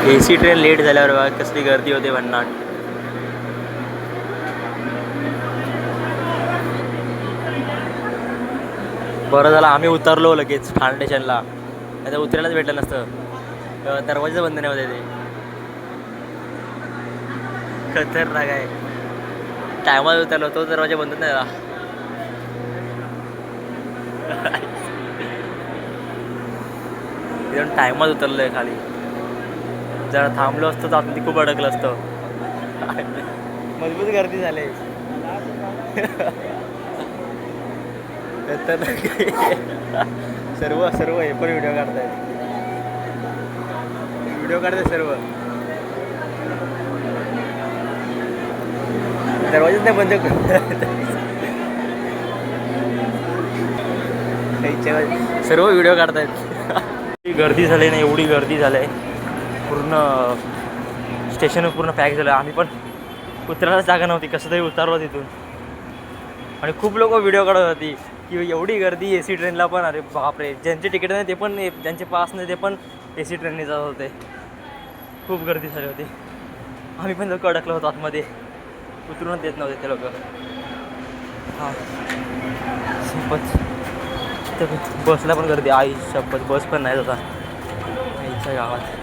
AC train late झाल्यावर बघा कसली गर्दी होते भन्नाट. बरं झालं आम्ही उतरलो लगेच ठाणे स्टेशनला, नाही तर उतरायलाच भेटलं नसतं. दरवाजा बंद नाही होते ते. खतरनाक आहे. टायमात उतरलो तो दरवाजा बंद नाही झाला. एकदम टायमात उतरलोय खाली. जरा थांबलो असतो तर आतमध्ये खूप अडकलं असतं. मजबूत गर्दी झाली. सर्व सर्व हे पण व्हिडिओ काढतायत. व्हिडिओ काढताय सर्व. दरवाजाच नाही बंद. सर्व व्हिडिओ काढतायत. गर्दी झाली नाही, एवढी गर्दी झाली पूर्ण स्टेशन पूर्ण पॅक झालं. आम्ही पण उतरायला जागा नव्हती, कसं तरी उतरलो तिथून. आणि खूप लोक व्हिडिओ काढत होती की एवढी गर्दी AC ट्रेनला पण. अरे बापरे, ज्यांचे तिकीट नाही ते पण, ज्यांचे पास नाही ते पण AC ट्रेनने जात होते. खूप गर्दी झाली होती. आम्ही पण लोक अडकलो होतो आतमध्ये, उतरूनच देत नव्हते ते लोक. हां शपथ. बसला पण गर्दी. आई शपथ, बस पण नाही होता आईच्या गावात.